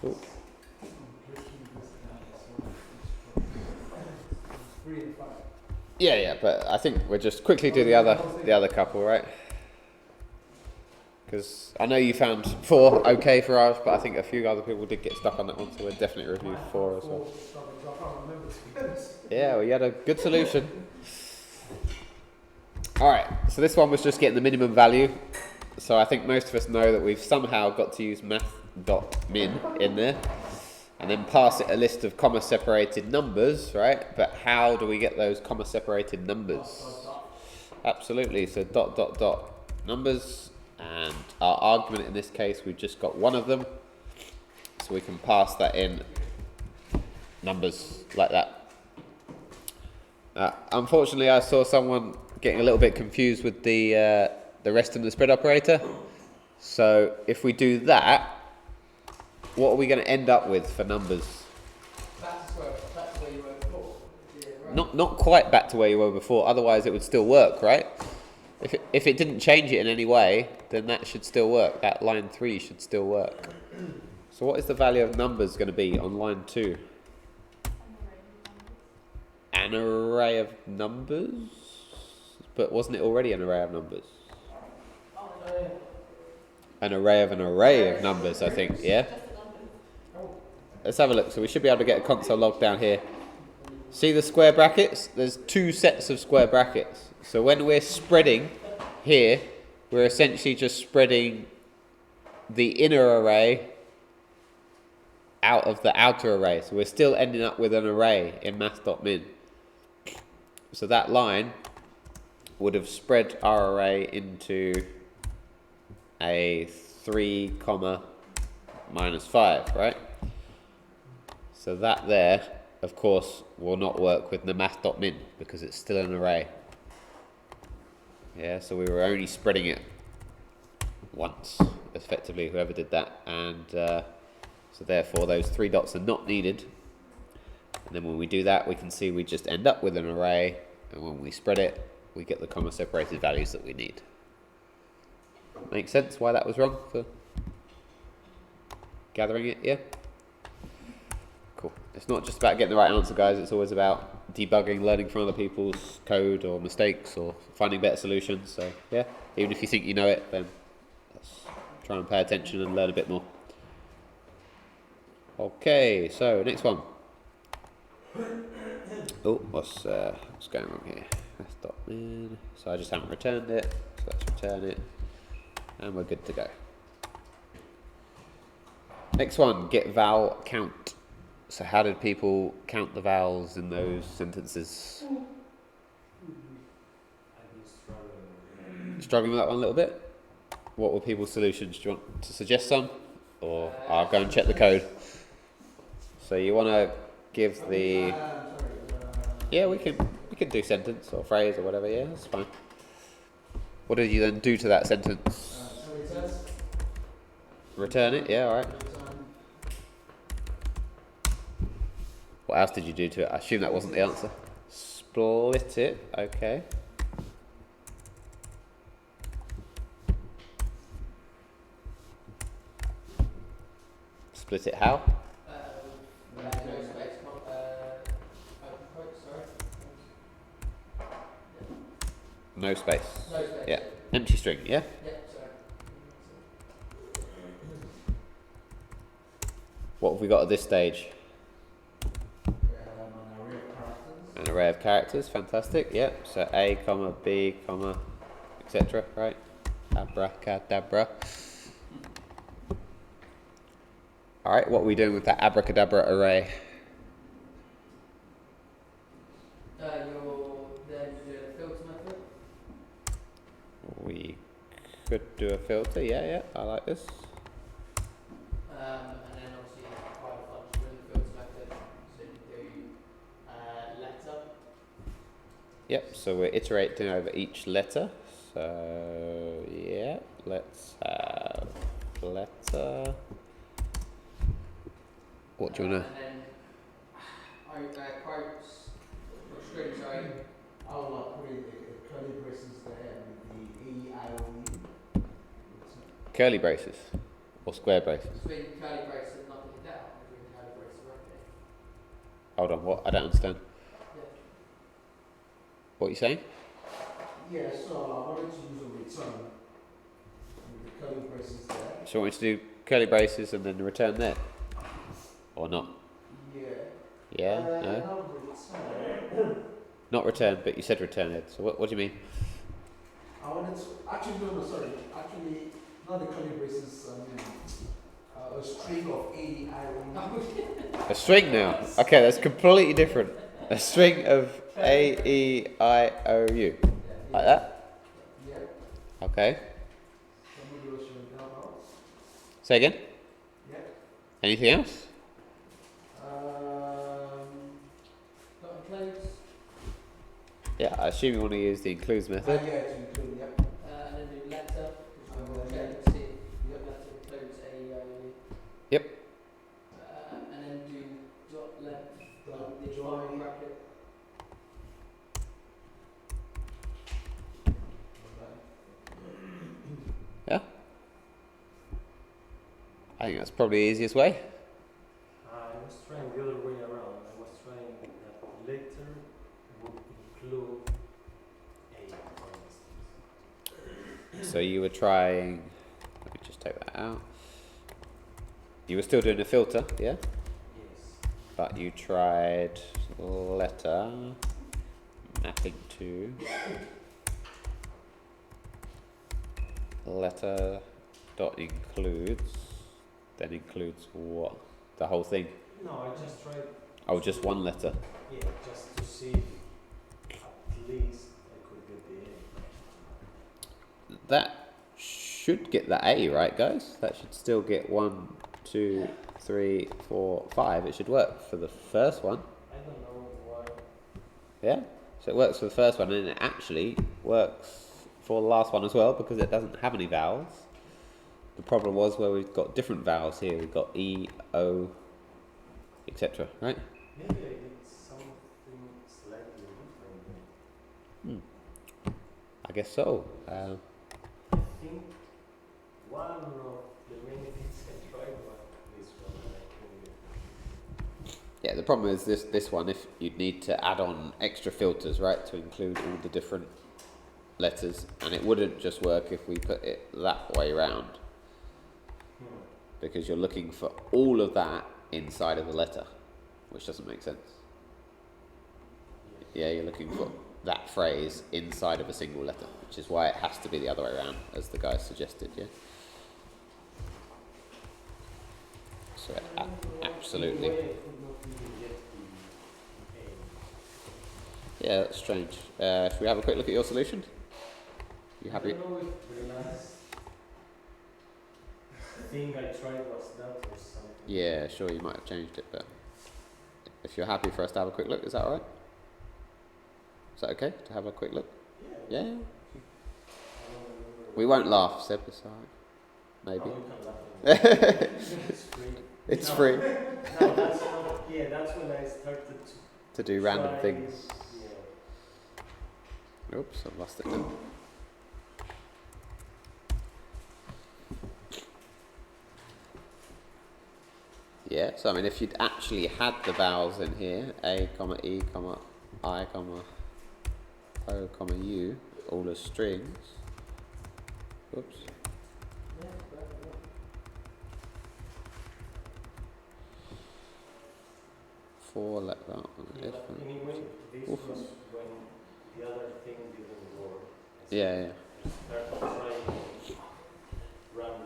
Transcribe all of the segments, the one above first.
Cool. Yeah, but I think we'll just quickly do the other couple, right? Because I know you found 4 okay for ours, but I think a few other people did get stuck on that one, so we'll definitely review 4 as well. Yeah, well, you had a good solution. Alright, so this one was just getting the minimum value. So I think most of us know that we've somehow got to use math.min in there. And then pass it a list of comma-separated numbers, right? But how do we get those comma-separated numbers? Absolutely, so ... numbers. And our argument in this case, we've just got one of them. So we can pass that in numbers like that. Unfortunately, I saw someone getting a little bit confused with the rest of the spread operator. So if we do that, what are we going to end up with for numbers? Back to where you were before. Yeah, right. Not quite back to where you were before, otherwise it would still work, right? If it didn't change it in any way, then that should still work. That line 3 should still work. So what is the value of numbers going to be on line 2? An array of numbers? But wasn't it already an array of numbers? An array of numbers, I think, yeah? Let's have a look. So we should be able to get a console log down here. See the square brackets? There's 2 sets of square brackets. So when we're spreading here, we're essentially just spreading the inner array out of the outer array. So we're still ending up with an array in math.min. So that line would have spread our array into a 3, minus 5, right? So that there, of course, will not work with the math.min because it's still an array. Yeah, so we were only spreading it once, effectively, whoever did that. And so therefore, those 3 dots are not needed. And then when we do that, we can see we just end up with an array. And when we spread it, we get the comma-separated values that we need. Make sense why that was wrong for gathering it, yeah? Cool. It's not just about getting the right answer, guys. It's always about debugging, learning from other people's code or mistakes or finding better solutions. So, yeah, even if you think you know it, then let's try and pay attention and learn a bit more. Okay, so next one. Oh, what's going wrong here? Math.min. So I just haven't returned it. So let's return it. And we're good to go. Next one, get vowel count. So how did people count the vowels in those sentences? Struggling with that one a little bit? What were people's solutions? Do you want to suggest some? Or I'll go and check the code. So you want to give the... Yeah, we can do sentence or phrase or whatever, yeah, that's fine. What did you then do to that sentence? Return it, yeah, alright. What else did you do to it? I assume that wasn't the answer. Split it, okay. Split it how? No space. No space. Yeah. Empty string, yeah? Yeah, sorry. What have we got at this stage? An array of characters, fantastic, yep. So A, comma, B, comma, etc., right? Abracadabra. Alright, what are we doing with that abracadabra array? You'll then do a filter method. We could do a filter, yeah, I like this. And then obviously apply the function in the filter method. So you do letter. Yep, so we're iterating over each letter. So, yeah, let's have letter. What do you want to... And then quotes, or string, sorry. I'll put in the curly braces there with the E, I, O, U. Curly braces. or square braces? Between curly braces and knocking it down, between curly braces and wrapping it. Hold on, what? I don't understand. Yeah. What are you saying? Yeah, so I wanted to use a return with the curly braces there. So you want me to do curly braces and then the return there? Or not? Yeah. Yeah? No? Not return. Not return, but you said return it. So what do you mean? I wanted to, actually, no, sorry. Actually, not the curly braces, I mean, a string of A, I, O, A string now? Okay, that's completely different. A string of A, E, I, O, U. Like that? yeah. Okay. Somebody was showing that out. Say again? Yeah. Anything else? Not enclosed. Yeah, I assume you want to use the includes method. Yeah, to include, yeah. And then do letter. And Which then check and see. Letter includes A, E, I, O, U. Yep. And then do dot length. Dot The join. join bracket. Yeah? I think that's probably the easiest way. I was trying the other way around. I was trying that letter would include A, for instance. So you were trying, let me just take that out. You were still doing a filter, yeah? Yes. But you tried letter mapping to letter dot includes, then includes what? The whole thing? No, I just tried, Oh, just one letter. yeah, just to see at least I could get the A. That should get the A, right, guys? That should still get 1, 2, 3, 4, 5. It should work for the first one. I don't know why. Yeah? So it works for the first one, and it actually works for the last one as well, because it doesn't have any vowels. The problem was where we've got different vowels here. We've got E, O, etc. Right? Maybe I did something slightly different. I guess so. I think one of the many things I tried was this one and I couldn't get. Yeah, the problem is this one, if you'd need to add on extra filters, right, to include all the different letters, and it wouldn't just work if we put it that way round, because you're looking for all of that inside of the letter, which doesn't make sense. Yeah, you're looking for that phrase inside of a single letter, which is why it has to be the other way around, as the guy suggested, yeah? So, absolutely. In a way, I could not even get the A. Yeah, that's strange. If we have a quick look at your solution? You happy? I don't know if the last thing I tried was that or something. Yeah, sure, you might have changed it, but if you're happy for us to have a quick look, is that all right? Is that okay to have a quick look? Yeah. Yeah? I don't remember. We won't laugh, Seb, it's all right. Maybe. Oh, you can laugh at me. It's free. It's No. free No, that's not. Yeah, that's when I started to to do random try- things. Yeah. Oops, I've lost it now. Yeah, so I mean, if you'd actually had the vowels in here, A, comma, E, comma, I, comma, O, comma, U, all as strings. Oops. Four let that one. Yeah, but anyway, this Oof. was when the other thing didn't work. Yeah, yeah. I started trying random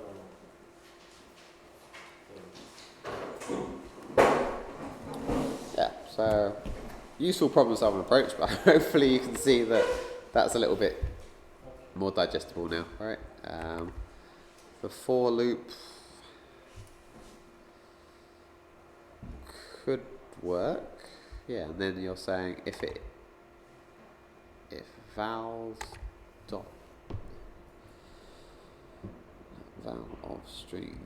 things. Yeah, so useful problem solving approach, but hopefully you can see that that's a little bit more digestible now, right? The for loop could work, yeah, and then you're saying if vowels dot vowel of string,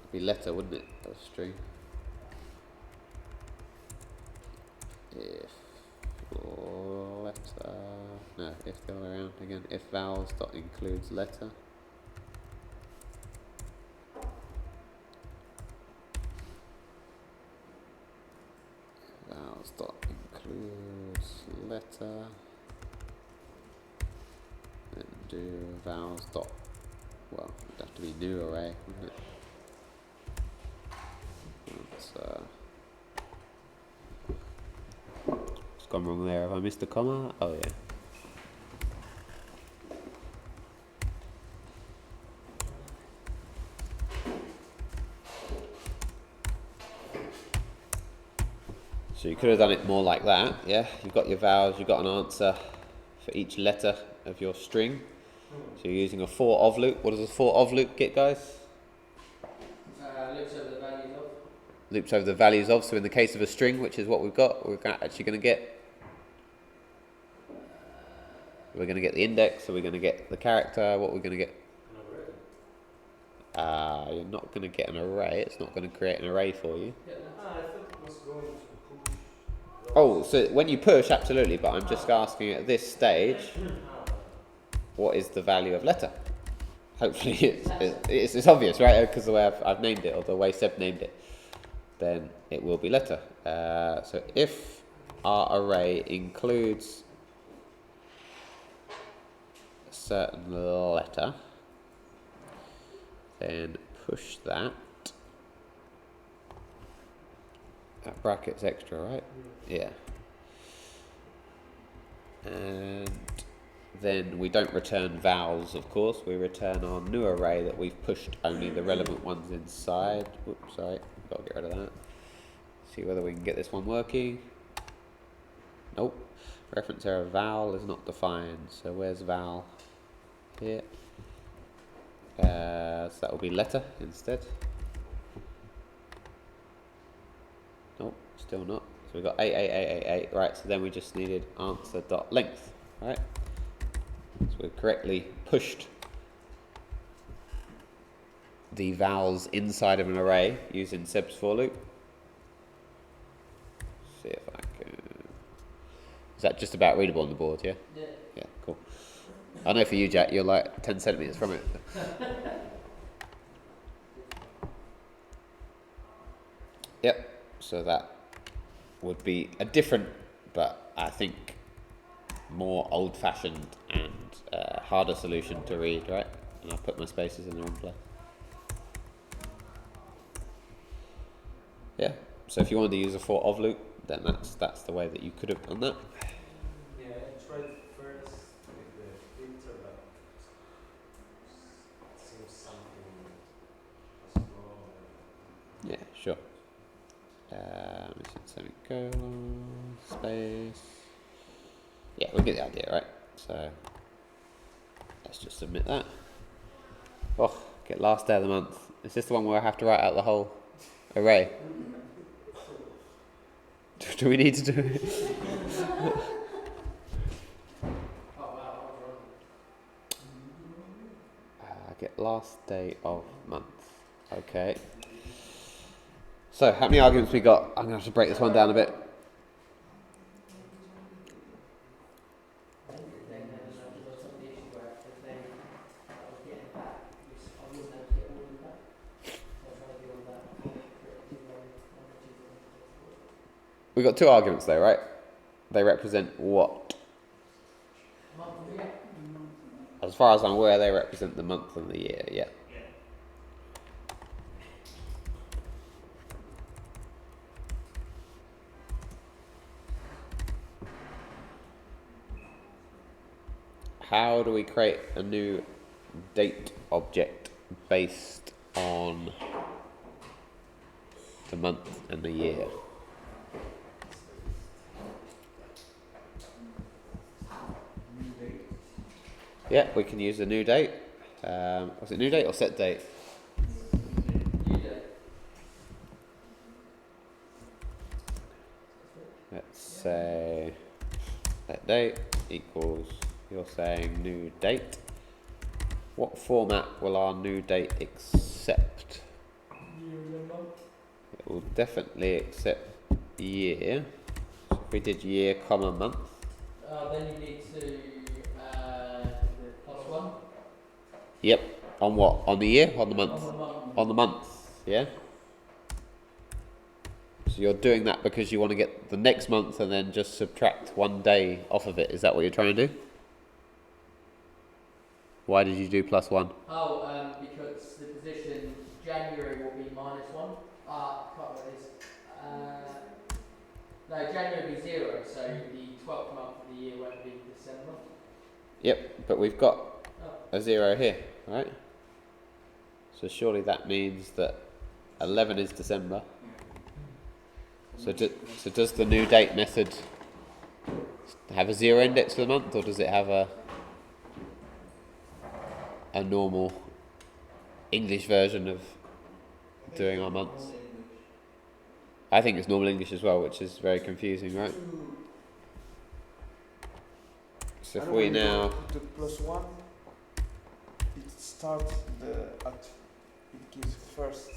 it'd be letter, wouldn't it, of string? If letter, no, if the other way around again, if vowels dot includes letter, vowels dot includes letter. Then do vowels dot, well, it'd have to be new array, wouldn't it? It's gone wrong there. Have I missed a comma? Oh yeah. So you could have done it more like that, yeah? You've got your vowels, you've got an answer for each letter of your string. So you're using a for of loop. What does a for of loop get, guys? Loops over the values of. Loops over the values of. So in the case of a string, which is what we've got, we're actually going to get. We're going to get the index, so we're going to get the character. What we're going to get? An array. You're not going to get an array. It's not going to create an array for you. Yeah, I thought it was going to push. Oh, so when you push, absolutely. But I'm just asking at this stage, what is the value of letter? Hopefully it's obvious, right? Because the way I've named it, or the way Seb named it, then it will be letter. So if our array includes a certain letter, then push that. That bracket's extra, right? Yeah. And then we don't return vowels, of course. We return our new array that we've pushed only the relevant ones inside. Whoops, sorry. Got to get rid of that. See whether we can get this one working. Nope. Reference error vowel is not defined. So where's vowel? Here. So that will be letter instead. Nope, still not. So we've got 8. Right, so then we just needed answer.length, right? So we've correctly pushed the vowels inside of an array using Seb's for loop. See if I can. Is that just about readable on the board, yeah? Yeah. Yeah, cool. I know for you, Jack, you're like 10 centimetres from it. Yep, so that would be a different, but I think more old-fashioned and harder solution to read, right? And I'll put my spaces in the wrong place. Yeah, so if you wanted to use a for of loop, then that's the way that you could have done that. Yeah, I tried first with the filter, but it seems something was wrong. Yeah, sure. Semicolon, space. Yeah, we'll get the idea, right? So let's just submit that. Oh, get last day of the month. Is this the one where I have to write out the whole array? Do we need to do it? Oh wow, Get last day of month. Okay. So, how many arguments we got? I'm going to have to break this one down a bit. We've got 2 arguments though, right? They represent what? As far as I'm aware, they represent the month and the year, yeah. How do we create a new date object based on the month and the year? Yeah, we can use a new date. Was it new date or set date? Let's say set date equals, you're saying new date. What format will our new date accept? It will definitely accept year. So if we did year, comma, month. Then you need to +1. Yep. On what? On the year? On the month? On the month. On the month, yeah? So you're doing that because you want to get the next month and then just subtract 1 day off of it. Is that what you're trying to do? Why did you do +1? Oh, because the position January will be -1. I can't remember what it is. No, January will be 0, so the 12th month of the year won't be December. Yep, but we've got Oh. a 0 here, right? So surely that means that 11 is December. So does the new date method have a 0 index for the month, or does it have a normal English version of doing our months? I think it's normal English as well, which is very confusing, right? So if we now the +1, it starts it gives first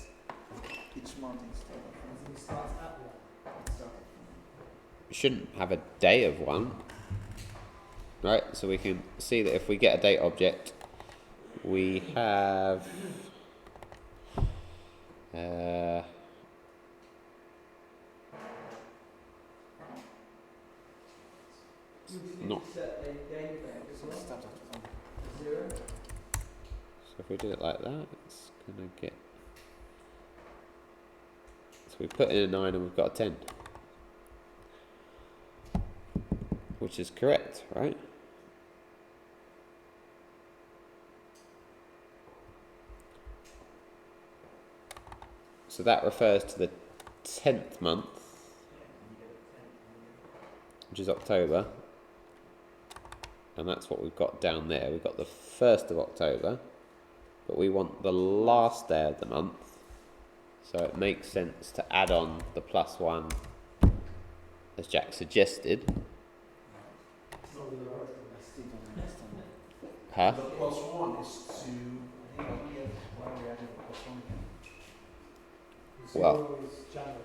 each month instead of. It starts at 1. we shouldn't have a day of 1, right? So we can see that if we get a date object, we have not. Set a day bank as well. Start at 1. 0. So if we did it like that, it's gonna get. So we put in a 9 and we've got a 10, which is correct, right? So that refers to the 10th month, which is October, and that's what we've got down there. We've got the 1st of October, but we want the last day of the month, so it makes sense to add on the +1 as Jack suggested. I still don't understand. Huh? The +1 is to. I think I get why we added the +1 again. Well. 0 is January.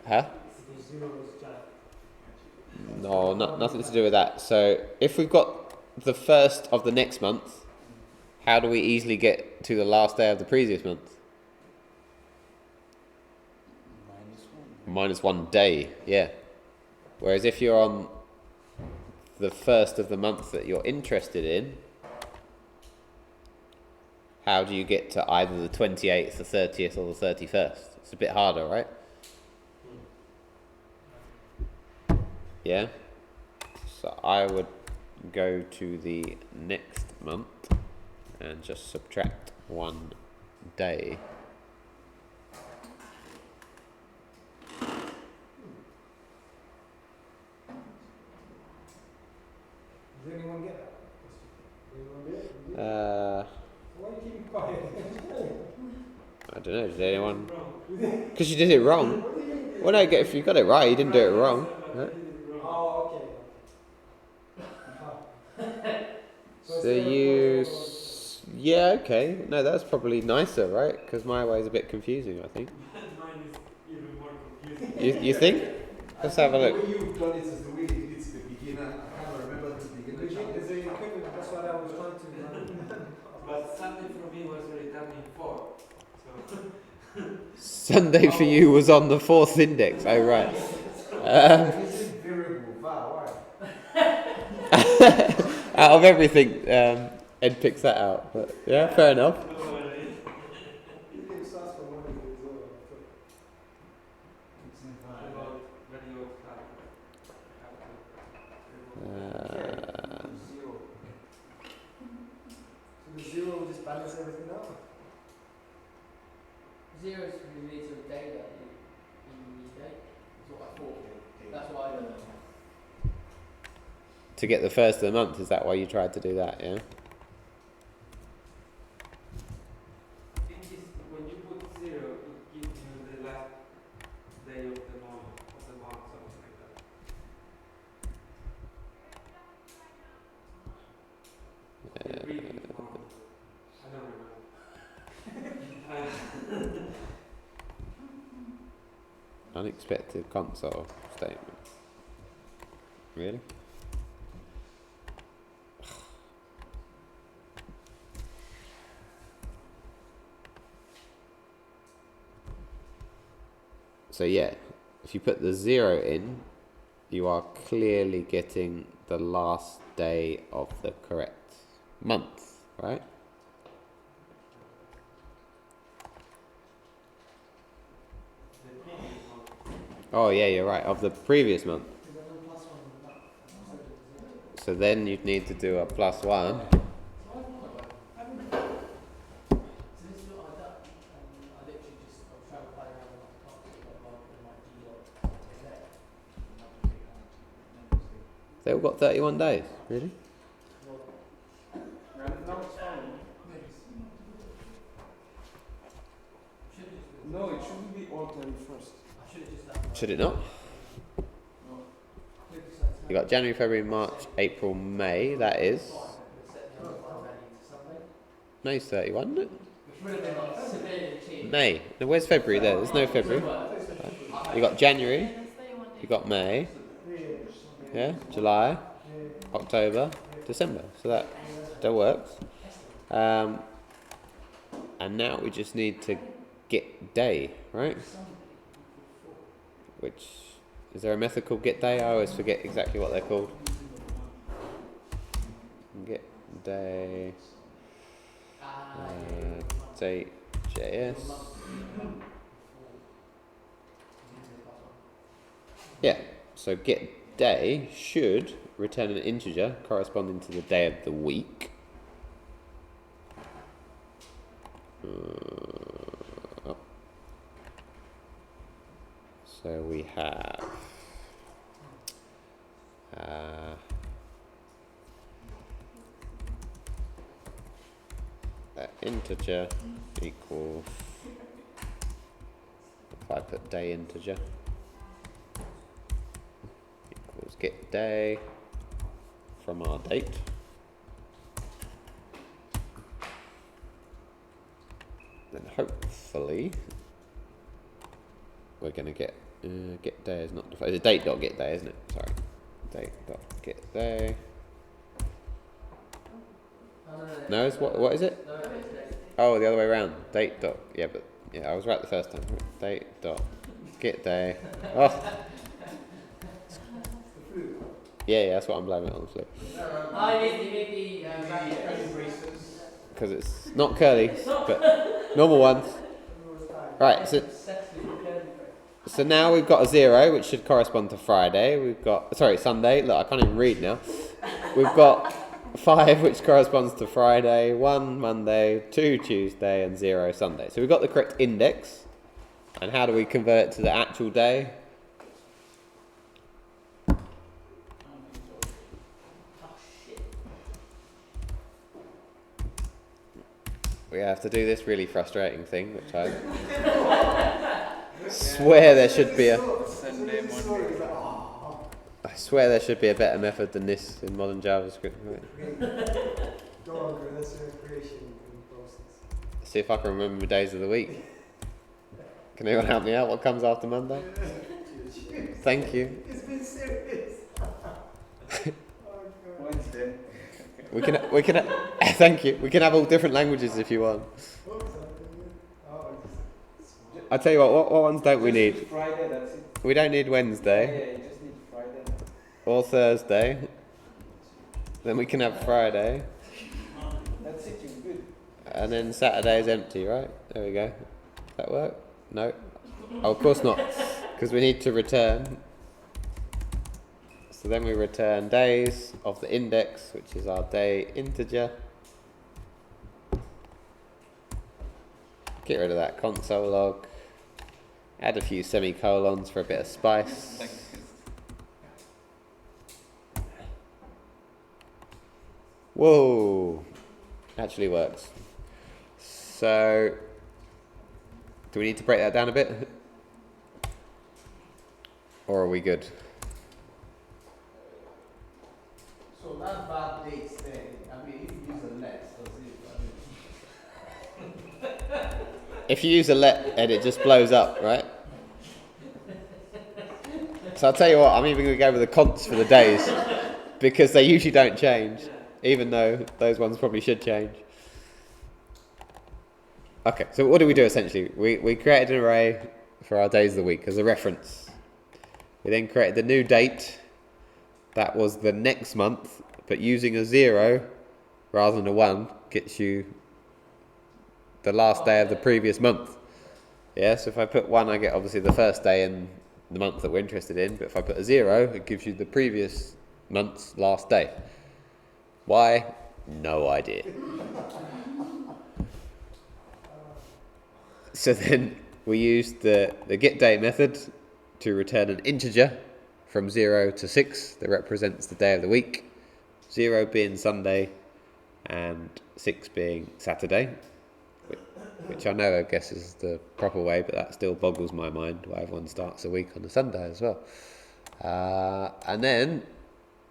Huh? The 0 is January. No, nothing to do with that. So if we've got the 1st of the next month, how do we easily get to the last day of the previous month? -1 day, yeah. Whereas if you're on the 1st of the month that you're interested in, how do you get to either the 28th, the 30th, or the 31st? It's a bit harder, right? Yeah? So I would go to the next month and just subtract 1 day. Does anyone get that question? Anyone get it? Why are you keeping quiet? I don't know, did anyone? Because you did it wrong. Well, no, if you got it right, you didn't do it wrong. Right? Oh, okay. So you. Yeah, okay. No, that's probably nicer, right? Because my way is a bit confusing, I think. Mine is even more confusing. You think? Let's have a The look. way you've done it is the way it hits the beginner. I can't remember the beginner. Is it equivalent? That's what I was trying to. But Sunday for me was returning 4. So Sunday for you was on the 4th index. Oh, right. Is it variable? Why? Out of everything, Ed picks that out. But yeah, fair enough. You can start from 1 and do 0. It's never. about very old Zero. So the 0 will just balance everything out? 0 is related to the day that you date. That's what I thought. That's why I don't know. To get the 1st of the month, is that why you tried to do that? Yeah. I think it's, when you put 0, it gives you the last day of the month, something like that. The previous month. I don't remember. Unexpected console statement. Really? So yeah, if you put the 0 in, you are clearly getting the last day of the correct month, right? The previous one. Oh yeah, you're right, of the previous month. So then you'd need to do a +1. So this is what I done. I literally just I was trying to play around with my console, but my They all got 31 days, really? No, it shouldn't be all 31st. I should have just done. Should it not? You got January, February, March, April, May, that is. May's 31, isn't it? Which would have been like severely cheap. May. No, where's February there? There's no February. You got January, you got May, yeah, July, October, December. So that works. And now we just need to get day, right? Which, is there a method called get day? I always forget exactly what they're called. Get day, date, JS. Yeah, so get day should return an integer corresponding to the day of the week. So we have that integer equals, if I put day integer, equals get day from our date. Then hopefully we're going to get day is not defined. It's a date dot get day, isn't it? Sorry, date dot get day. No, it's what is it? Oh, the other way around. Date dot, yeah, but yeah, I was right the first time. Date dot get day. Oh. Yeah, that's what I'm blaming it on. So. Because it's not curly, but normal ones. Right, so now we've got a 0, which should correspond to Friday. We've got, sorry, Sunday. Look, I can't even read now. We've got 5, which corresponds to Friday, 1 Monday, 2 Tuesday, and 0 Sunday. So we've got the correct index. And how do we convert it to the actual day? We have to do this really frustrating thing, which I swear there should be a... I swear there should be a better method than this in modern JavaScript. See if I can remember the days of the week. Can anyone help me out? What comes after Monday? Thank you. It's been serious. Wednesday. We can thank you. We can have all different languages if you want. I tell you what ones don't we need? Friday, that's it. We don't need Wednesday Yeah, you just need Friday. or Thursday. Then we can have Friday, That's it, you're good. and then Saturday is empty, right? There we go. Does that work? No. Oh, of course not, because we need to return. So then we return days of the index, which is our day integer. Get rid of that console log. Add a few semicolons for a bit of spice. Whoa! Actually works. So, do we need to break that down a bit? Or are we good? So that bad dates there, I mean, if you use a let, does it? If you use a let and it just blows up, right? So I'll tell you what, I'm even going to go with the consts for the days because they usually don't change, even though those ones probably should change. Okay, so what do we do essentially? We created an array for our days of the week as a reference. We then created the new date. That was the next month, but using a 0 rather than a 1 gets you the last day of the previous month. Yeah, so if I put 1, I get obviously the first day in the month that we're interested in, but if I put a 0, it gives you the previous month's last day. Why? No idea. So then we used the get date method to return an integer from 0 to 6 that represents the day of the week, 0 being Sunday and 6 being Saturday, which I know I guess is the proper way, but that still boggles my mind why everyone starts a week on a Sunday as well. And then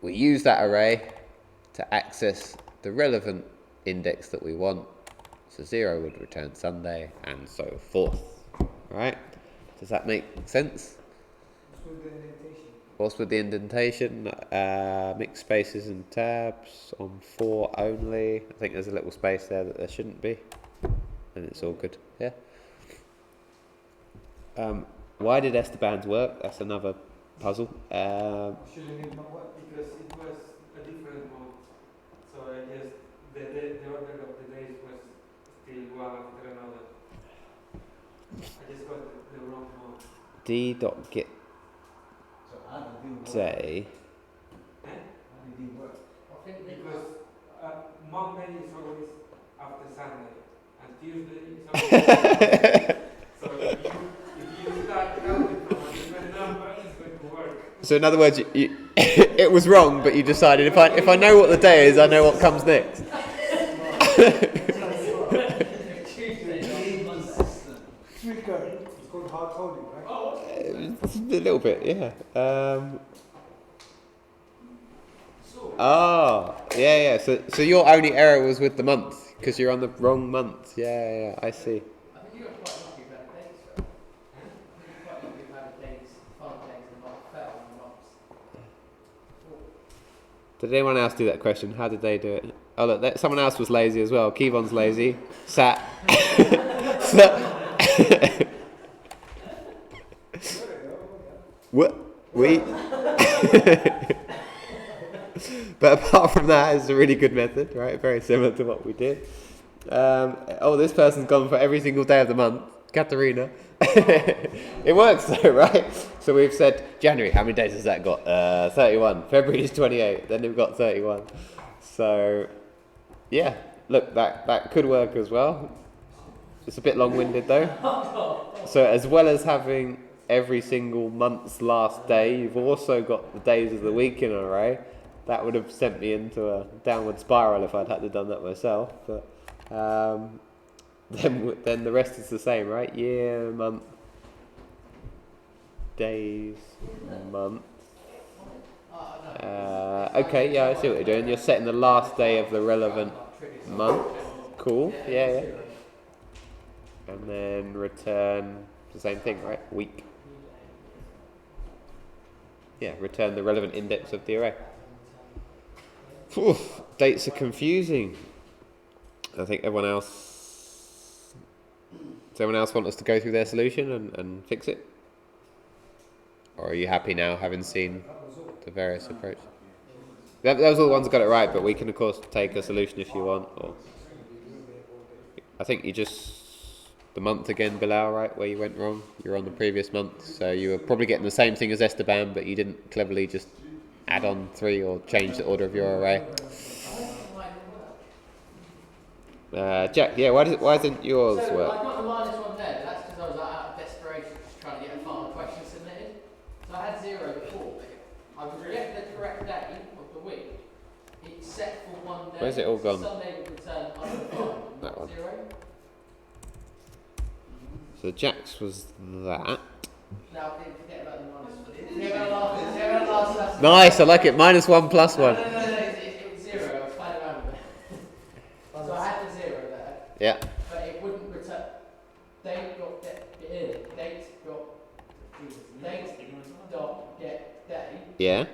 we use that array to access the relevant index that we want. So 0 would return Sunday and so forth. Right? Does that make sense? What's with the indentation? Mixed spaces and tabs on 4 only. I think there's a little space there that there shouldn't be. And it's all good. Yeah? Why did Esteban's work? That's another puzzle. Actually, it not work because it was a different month. So I guess the order of the days was still one after another. I just got the wrong month. d.get So how did it work? day. Eh? How did it work? Because Monday is always after Sunday, and Tuesday is always so if you start counting from a different number, it's going to work. So in other words, you it was wrong, but you decided if I know what the day is, I know what comes next. It's called hard coding, right? Oh, A little bit, yeah. so Yeah. So your only error was with the month because you're on the wrong month. Yeah. I see. I think you got quite lucky about the dates, right? I think you're quite lucky about the dates, fun dates, and not fell on the months. Did anyone else do that question? How did they do it? Oh look, someone else was lazy as well. Kevon's lazy. Sat. What? We. But apart from that, it's a really good method, right? Very similar to what we did. This person's gone for every single day of the month. Katerina. It works though, right? So we've said January. How many days has that got? 31. February is 28. Then we've got 31. So, yeah. Look, that could work as well. It's a bit long-winded though. So as well as having every single month's last day, you've also got the days of the week in an array. That would have sent me into a downward spiral if I'd had to done that myself. But then the rest is the same, right? Year, month, days, month. Okay, yeah, I see what you're doing. You're setting the last day of the relevant month. Cool. Yeah. And then return the same thing, right? Week. Yeah, return the relevant index of the array. Oof, dates are confusing. I think Does everyone else want us to go through their solution and fix it? Or are you happy now, having seen the various approaches? Those are the ones that got it right, but we can of course take a solution if you want. Or I think you just the month again, Bilal, right, where you went wrong. You're on the previous month, so you were probably getting the same thing as Esteban, but you didn't cleverly just add on 3 or change the order of your array. Jack, yeah, why doesn't yours So work? I got the -1 there, that's because I was out of desperation just trying to get a final question submitted. So I had 0 before. I would get the correct day of the week. It's set for 1 day. Where's it all gone? Sunday would return undefined, That one. 0. So Jack's was that. Now, forget about the minus. Forget about the last. Nice, I like it. -1 +1. No, it was 0. I was playing around with it. So I had the 0 there, Yeah. but it wouldn't return. Date dot get day Yeah.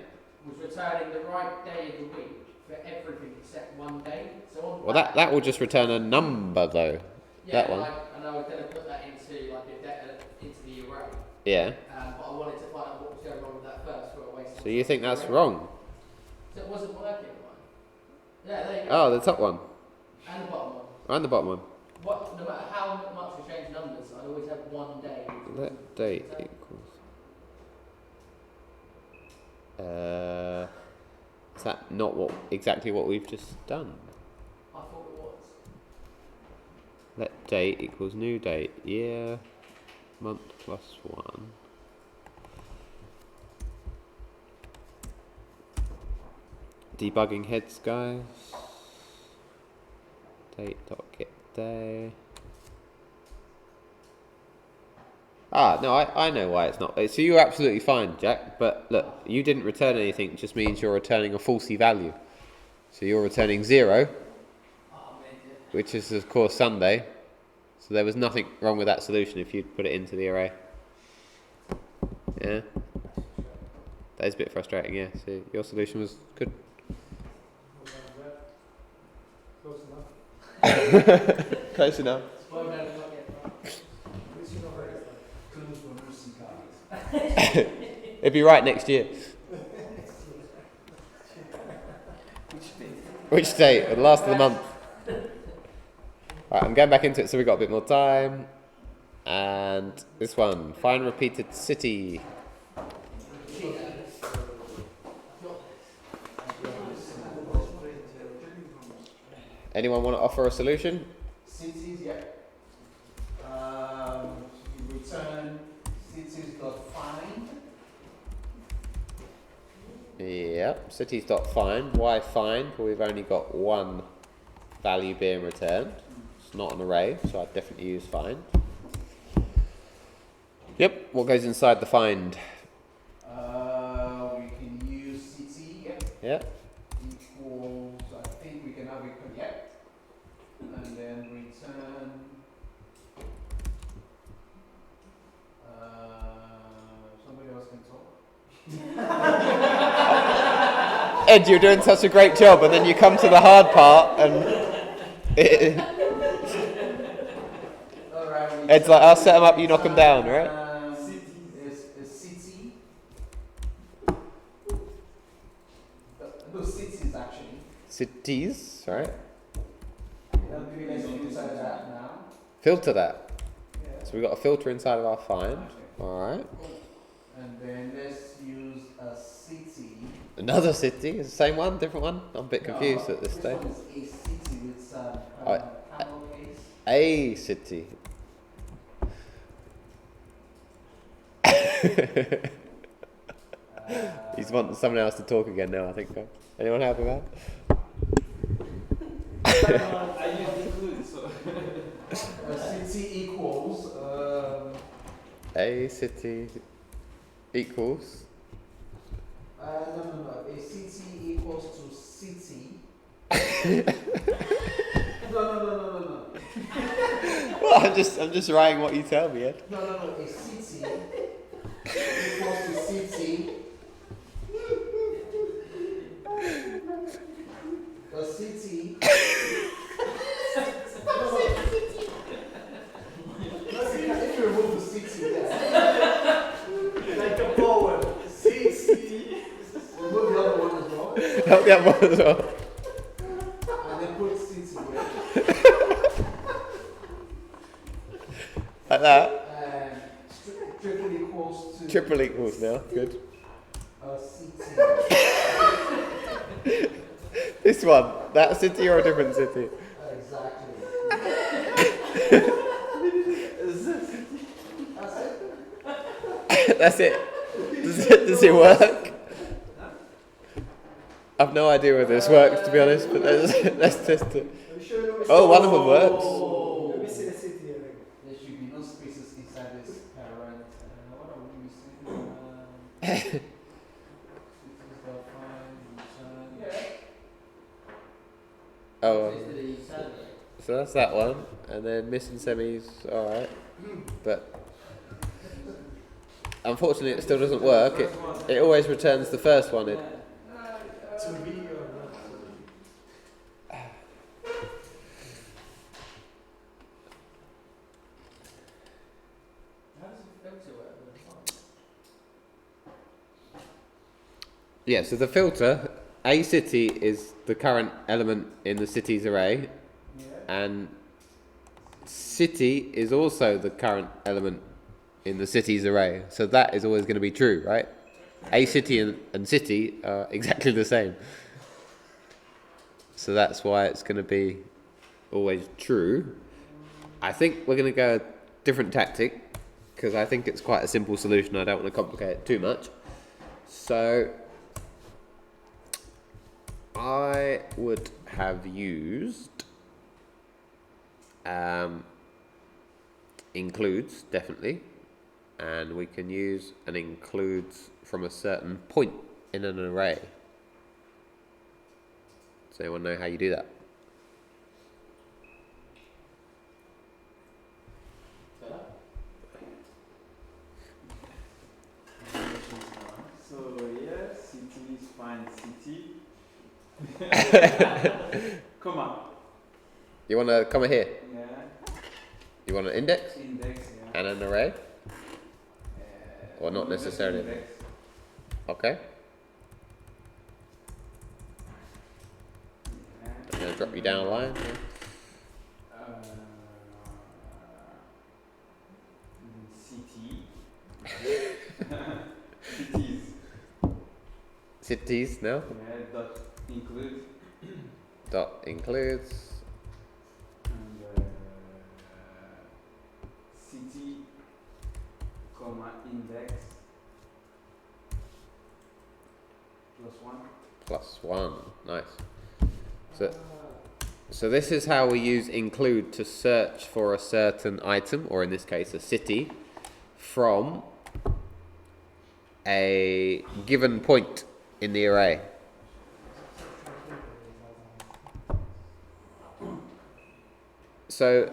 was returning the right day of the week for everything except 1 day. So on Well, that will just return a number though. yeah, that one. And and I was going to put that into like into the array. Yeah. But I wanted to find out what was going wrong with that first for a waste. So you think that's wrong? So it wasn't working, right? Yeah, there you go. Oh, the top one. And the bottom one. And the bottom one. What? No matter how much we change numbers, I'd always have one day. Let date equals. Is that not exactly what we've just done? I thought it was. Let date equals new date. Year, month plus 1. Debugging heads, guys. Date.get day. Ah, no, I know why it's not. So you're absolutely fine, Jack. But look, you didn't return anything. It just means you're returning a falsy value. So you're returning 0, which is of course Sunday. So there was nothing wrong with that solution if you'd put it into the array. Yeah. That is a bit frustrating, yeah. So your solution was good. Close enough. Close enough. Well, no, not yet, right? Close for Lucy cards. It'd be right next year. Which date? The last of the month. Right, I'm going back into it so we've got a bit more time. And this one, find repeated city. Anyone want to offer a solution? Cities, yeah. You return cities.find. Yep, cities.find. Why find? Well, we've only got one value being returned. It's not an array, so I'd definitely use find. Yep, what goes inside the find? We can use city, yeah. Yep. Equals, I think we can have it, yeah. And then return. Somebody else can talk. Ed, you're doing such a great job, and then you come to the hard part, and Alright. Ed's like, I'll set them up, you knock them down, right? Is city. No, cities actually. Cities, right? Maybe let's inside that now. Filter that. Yeah. So we've got a filter inside of our find. Okay. Alright. And then let's use a city. Another city, is the same one, different one? I'm a bit confused No, at this stage. one is a city with Alright. camel case. A city. He's wanting someone else to talk again now, I think. Anyone happy with that? I used include, so. A city equals. A city equals. No. A city equals to city. No. Well, I'm just writing what you tell me, Ed. No. A city equals to city. A city. If you remove the city, yeah. Like a poem. City. Remove the other one as well. Help the other one as well. And then put city here. Like that. And triple equals to. Triple equals now. Good. A city. This one. That city or a different city? Exactly. That's it. That's it. Does it work? I've no idea whether this works, to be honest, but let's test it. Oh, one of them works. Let me see the city here. There should be no spaces inside this parent. What are we missing? Oh, Is the Saturday? so that's that one, and then missing semis, alright, but unfortunately it still doesn't work. It always returns the first one. To be or not to be? filter, whatever. Yeah, so the filter, a city is the current element in the city's array, Yeah. and city is also the current element in the city's array. So that is always going to be true, right? A city and city are exactly the same. So that's why it's going to be always true. I think we're going to go a different tactic because I think it's quite a simple solution. I don't want to complicate it too much. So I would have used includes, definitely, and we can use an includes from a certain point in an array. Does anyone know how you do that? So yeah, city is fine, city. Comma. You want a comma here? Yeah. You want an index Index, yeah. and an array? Or not just necessarily? Index. Okay. Yeah. I'm going to drop you down a line. Yeah. City. Cities. Cities now. Yeah, dot include. Dot includes. And city, comma, index. +1. Plus 1. Nice. So this is how we use include to search for a certain item, or in this case a city, from a given point in the array. So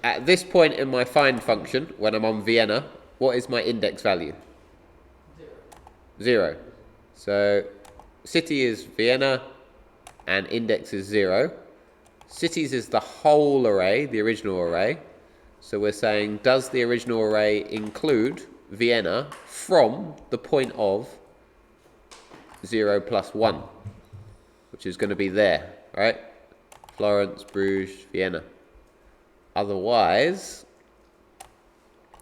at this point in my find function, when I'm on Vienna, what is my index value? 0. So city is Vienna and index is 0. Cities is the whole array, the original array. So we're saying, does the original array include Vienna from the point of 0 plus 1, which is going to be there, right? Florence, Bruges, Vienna. Otherwise,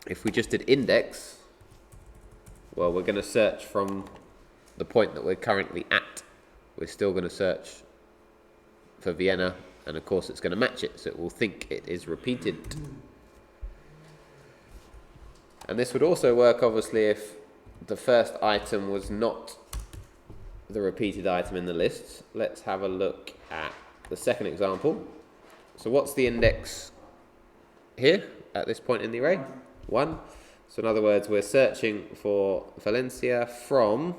if we just did index, well, we're going to search from the point that we're currently at. We're still going to search for Vienna, and of course it's going to match it, so it will think it is repeated. And this would also work, obviously, if the first item was not the repeated item in the list. Let's have a look at the second example. So what's the index here at this point in the array? 1. So in other words, we're searching for Valencia from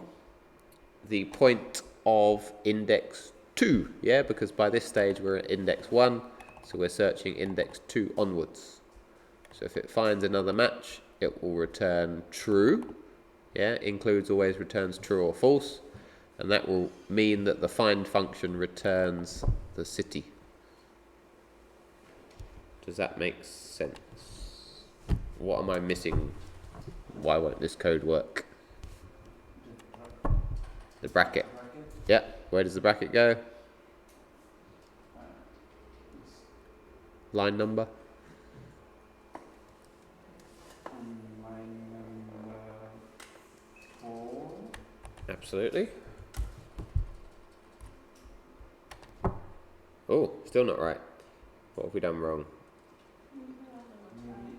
the point of index 2, yeah, because by this stage we're at index 1, so we're searching index 2 onwards. So if it finds another match, it will return true, yeah, includes always returns true or false, and that will mean that the find function returns the city. Does that make sense? What am I missing? Why won't this code work? The bracket. Yeah, where does the bracket go? Line number? Line number 4. Absolutely. Oh, still not right. What have we done wrong? Maybe.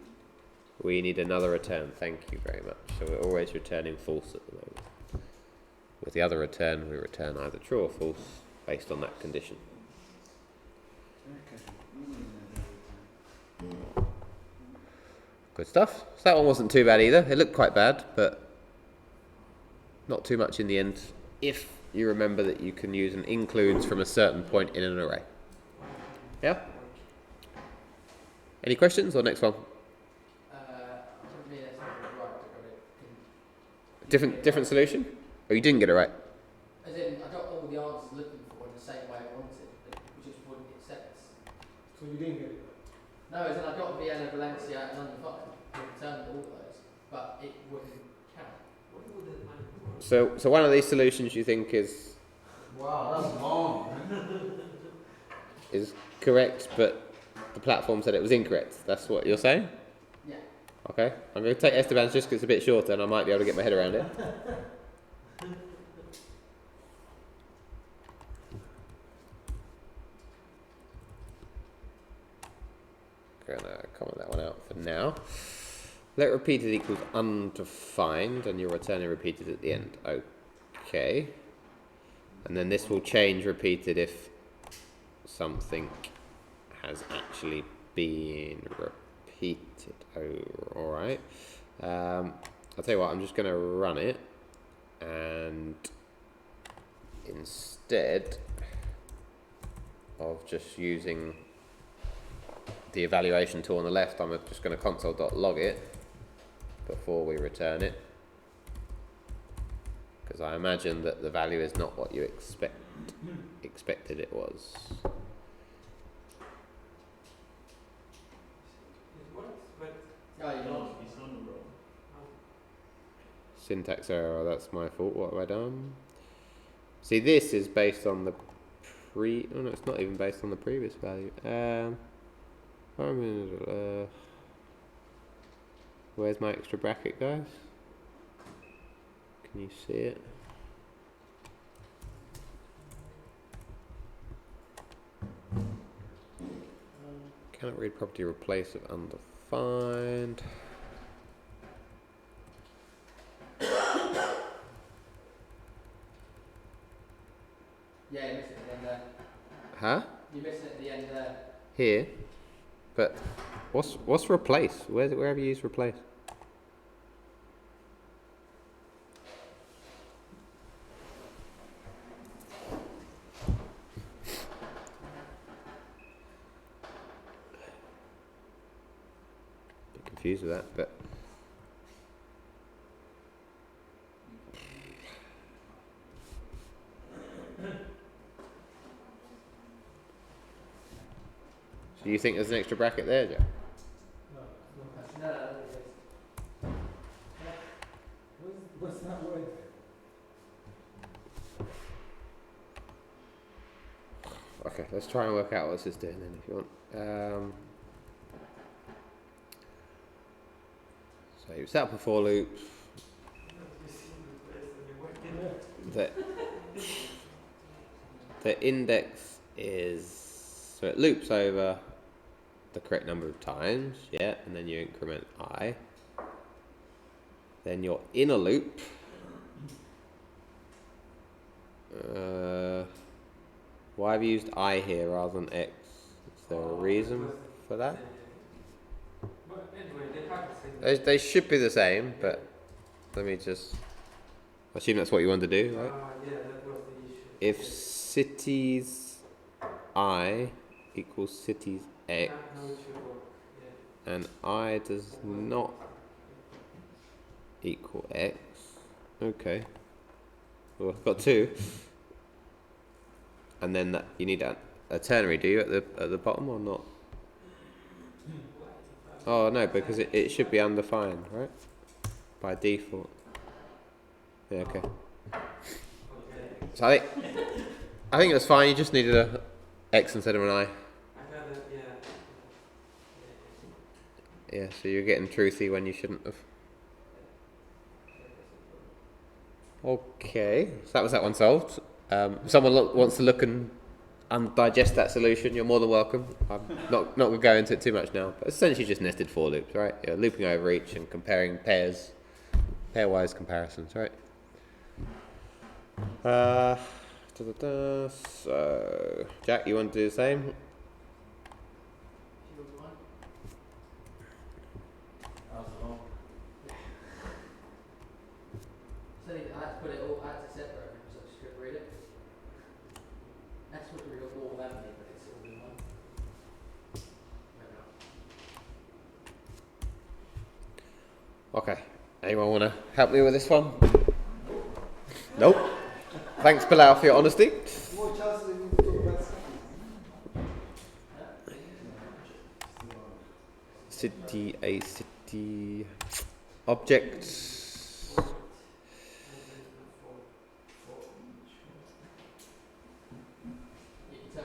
We need another return. Thank you very much. So we're always returning false at the moment. With the other return, we return either true or false based on that condition. Okay. Another time. Good stuff. So that one wasn't too bad either. It looked quite bad, but not too much in the end, if you remember that you can use an includes from a certain point in an array. Yeah? Any questions or next one? Different solution? Oh, you didn't get it right? As in, I got all the answers looking for in the same way I wanted, but it just wouldn't get sense. So you didn't get it. No, as in I got Vienna, Valencia, and Undefined. I returned all of those. but it wouldn't count. What would that man work? So one of these solutions you think Wow, that's long. is correct, but the platform said it was incorrect. That's what you're saying? Yeah. Okay. I'm going to take Esteban's just because it's a bit shorter and I might be able to get my head around it. Gonna comment that one out for now. Let repeated equals undefined, and you're returning repeated at the end. Okay. And then this will change repeated if something has actually been repeated. Oh, all right. I'll tell you what. I'm just gonna run it, and instead of just using the evaluation tool on the left, I'm just going to console.log it before we return it, because I imagine that the value is not what you expected it was. It works, but Oh, you lost. Syntax error, that's my fault. What have I done? See, this is based on the oh no, it's not even based on the previous value. Where's my extra bracket, guys? Can you see it? Cannot read property replace of undefined. Yeah, you missed it at the end there. Huh? You missed it at the end there. Here. But what's replace? Where have you used replace? Bit confused with that, but so you think there's an extra bracket there, Joe? No, no, no, What's not right? Okay, let's try and work out what this is doing then if you want. So you set up a for loop that the index is, so it loops over the correct number of times, yeah, and then you increment I. Then your inner loop, why have you used I here rather than X? Is there a reason for that? But anyway, they have the same. They should be the same, but let me just assume that's what you want to do, right? Yeah, that was the issue. If cities I equals cities X, No, it should work. Yeah. and I does not equal X, okay. Well, I've got two. And then that, you need a ternary, do you, at the bottom or not? Oh no, because it should be undefined, right? By default. Yeah, okay. So I think that's fine. You just needed a X instead of an I. I got it, yeah. Yeah, so you're getting truthy when you shouldn't have. Okay, so that was that one solved. If someone wants to look and digest that solution, you're more than welcome. I'm not going to go into it too much now, but essentially just nested for loops, right? You're looping over each and comparing pairwise comparisons, right? So, Jack, you want to do the same? So I think I had to put it all, I had to separate it, so I just couldn't read it. That's what we got more than me, but it's all in one. Maybe not. Okay. Anyone want to help me with this one? Nope. Thanks, Bilal, for your honesty. More chances we need to talk about City, a city. objects. You can tell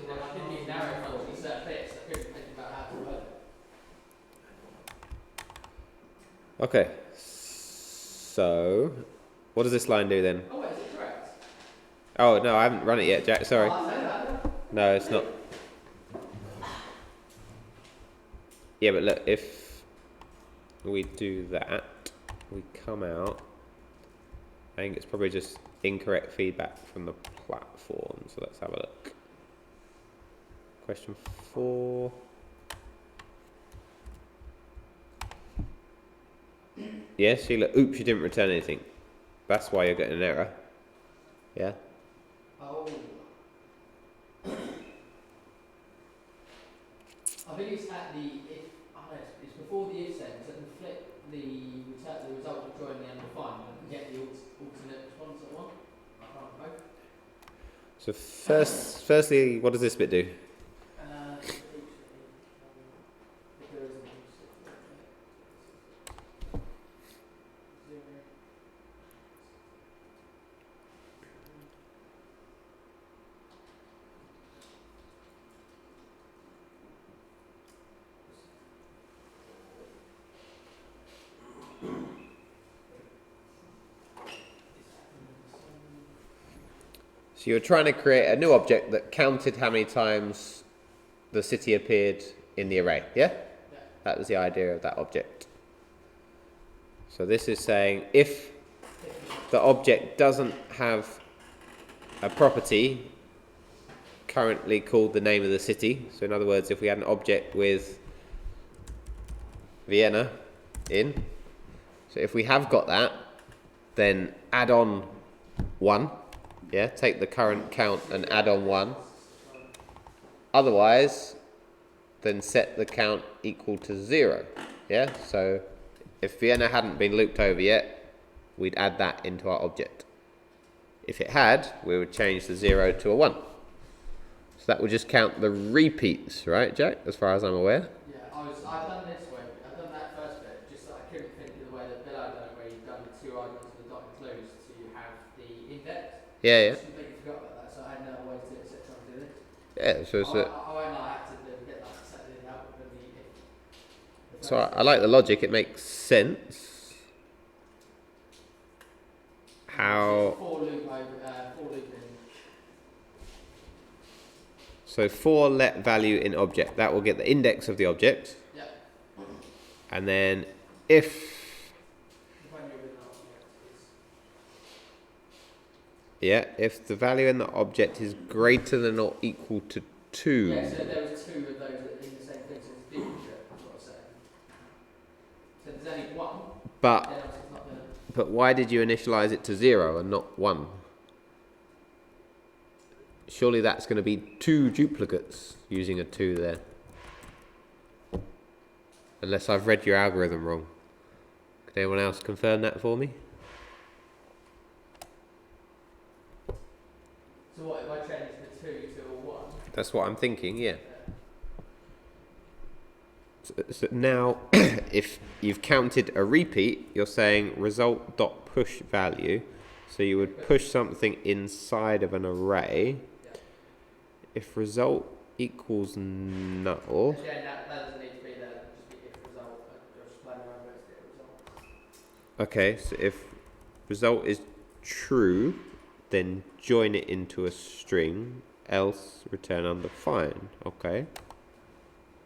what I didn't use narrow functions certain bits. I couldn't think about how to word it. Okay. So, what does this line do then? Oh wait, is it correct? Oh no, I haven't run it yet, Jack. Sorry. Oh, I said that. No, it's not. Yeah, but look, if we do that, we come out. I think it's probably just incorrect feedback from the platform. So let's have a look. Question 4. Yeah, see, look, oops, you didn't return anything. That's why you're getting an error. Yeah. Oh. I think it's at the if. I don't know, it's before the if sentence and flip the result of drawing the undefined and get the alternate response at one. I can't remember. So firstly, what does this bit do? If there is an So you're trying to create a new object that counted how many times the city appeared in the array, yeah? Yeah. That was the idea of that object. So this is saying if the object doesn't have a property currently called the name of the city, so in other words, if we had an object with Vienna in, so if we have got that, then add on 1. Yeah, take the current count and add on 1. Otherwise, then set the count equal to 0. Yeah, so if Vienna hadn't been looped over yet, we'd add that into our object. If it had, we would change the 0 to a 1. So that would just count the repeats, right, Jack, as far as I'm aware? Yeah, I've done this way. I've done that first bit, just that I couldn't think of the way that Bill had done it, where you've done the 2 arguments with the dot enclosed to have the index. Yeah, I yeah. just completely forgot about that, so I had no way to sit trying to do this. Yeah, so it's I won't lie, I had to get that set it out with the if. so I like the logic, it makes sense. How... For looping. So for let value in object, that will get the index of the object. Yeah. And then if... When you're with an object, Yeah, if the value in the object is greater than or equal to 2. yeah, so there was 2 of those in the same thing, so it's duplicate, is what I'm saying. So there's only 1, But then obviously it's not going to. But why did you initialize it to 0 and not 1? Surely that's going to be 2 duplicates using a 2 there. Unless I've read your algorithm wrong. Can anyone else confirm that for me? So what, if I change the 2 to a 1? That's what I'm thinking, yeah. So now, if you've counted a repeat, you're saying result.push value. So you would push something inside of an array. If result equals null. Again, that doesn't need to be there, just be if result, just plan around where it's get result. Okay, so if result is true, then join it into a string, else return undefined. Okay.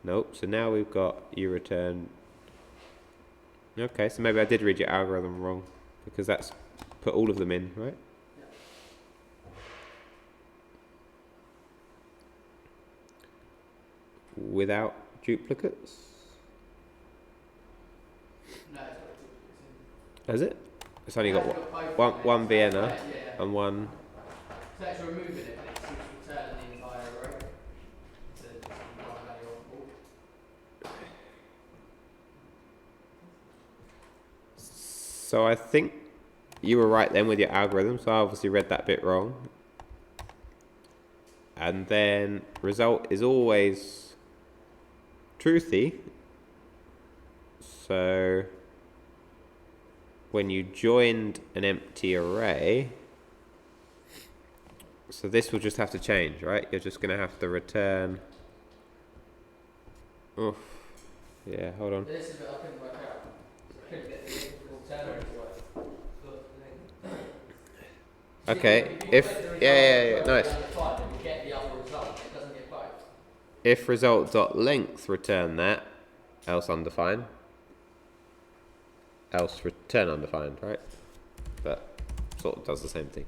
Nope, so now we've got you return. Okay, so maybe I did read your algorithm wrong, because that's put all of them in, right? Without duplicates? No, it's got duplicates in. Has it? It's only got both one of it. Vienna Yeah. and one. So actually removing it, and it's returning the entire array to some value on board. So I think you were right then with your algorithm, so I obviously read that bit wrong. And then result is always truthy. So when you joined an empty array, so this will just have to change, right? You're just going to have to return. Oh, yeah, hold on. This is what I couldn't work out. I couldn't get the alternative to work. Okay, nice. If result.length return that, else undefined, else return undefined, right? But sort of does the same thing.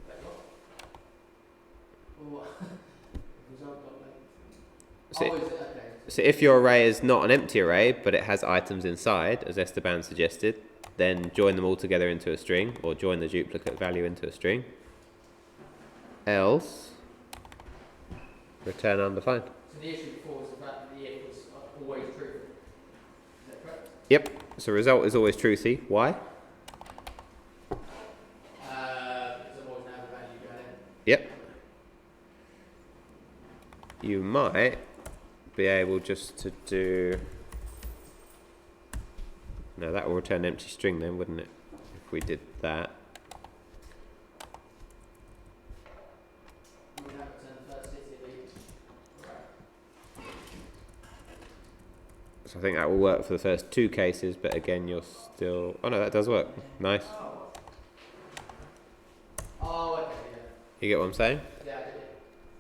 So if your array is not an empty array, but it has items inside, as Esteban suggested, then join them all together into a string, or join the duplicate value into a string. Else, return undefined. So the issue before was the fact that the if was always true. Is that correct? Yep. So result is always truthy. Why? Because I'm always going to have a value going in. Yep. You might be able just to do. No, that will return an empty string then, wouldn't it? If we did that. So I think that will work for the first two cases, but again, you're still. Oh no, that does work. Nice. Oh, okay, yeah. You get what I'm saying? Yeah, I did.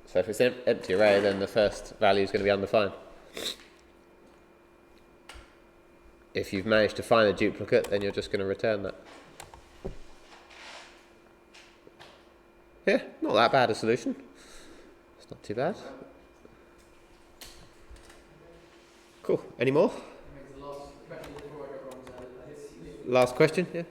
So if it's an empty array, then the first value is going to be undefined. If you've managed to find a duplicate, then you're just going to return that. Yeah, not that bad a solution. It's not too bad. Cool. Any more? Last question, yeah.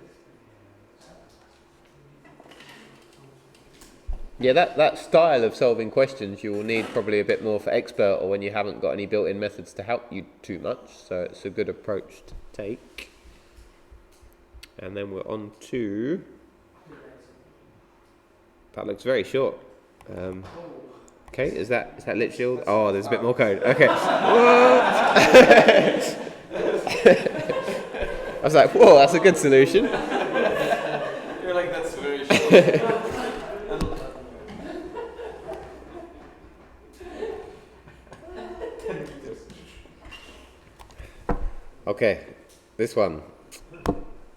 Yeah, that style of solving questions you will need probably a bit more for expert or when you haven't got any built-in methods to help you too much. So it's a good approach to take. And then we're on to. That looks very short. Okay, is that literally all? Oh, there's a bit more code. Okay. I was like, whoa, that's a good solution. You're like, that's very short. Okay, this one.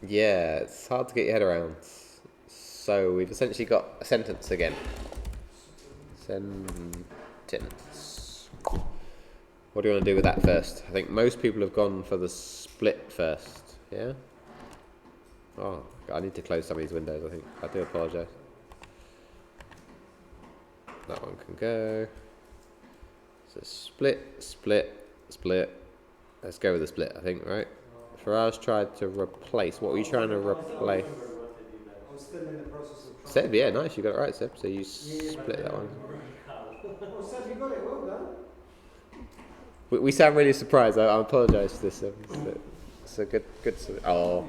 Yeah, it's hard to get your head around. So we've essentially got a sentence again. Sentence. What do you want to do with that first? I think most people have gone for the split first. Yeah? Oh, I need to close some of these windows, I think. I do apologise. That one can go. So split, split, split. Let's go with the split, I think, right? Faraz tried to replace. What were you trying to replace? I was still in the process of. Seb, yeah, nice. You got it right, Seb. So you split that one. Oh, Seb, you got it. Well done. We sound really surprised. I apologise for this. It's a good. Oh.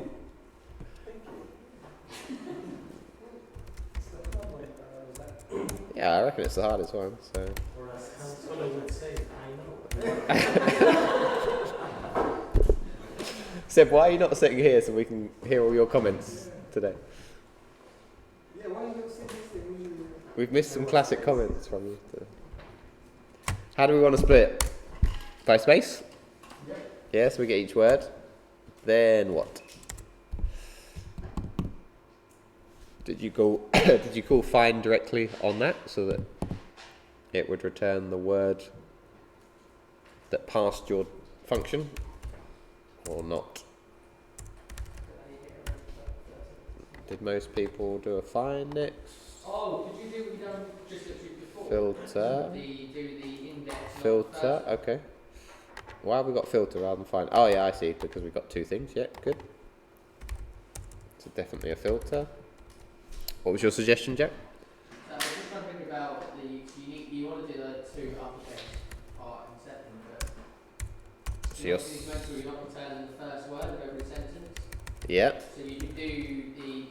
Yeah, I reckon it's the hardest one. So. Or as Han Solo would say, I know. Seb, why are you not sitting here so we can hear all your comments today? Yeah, why don't you say this thing? We've missed some classic comments from you. How do we want to split? By space? Yeah, so we get each word. Then what? Did you call find directly on that so that it would return the word that passed your function or not? Did most people do a find next? Oh, could you do what we done just literally before? Filter. Do the index. Filter, okay. Why have we got filter rather than find? Oh yeah, I see, because we've got two things. Yeah, good. So definitely a filter. What was your suggestion, Jack? I was just trying to think about you want to do the two uppercase part in second, but So you're make sure you're not returning the first word of every sentence. yeah. So you can do the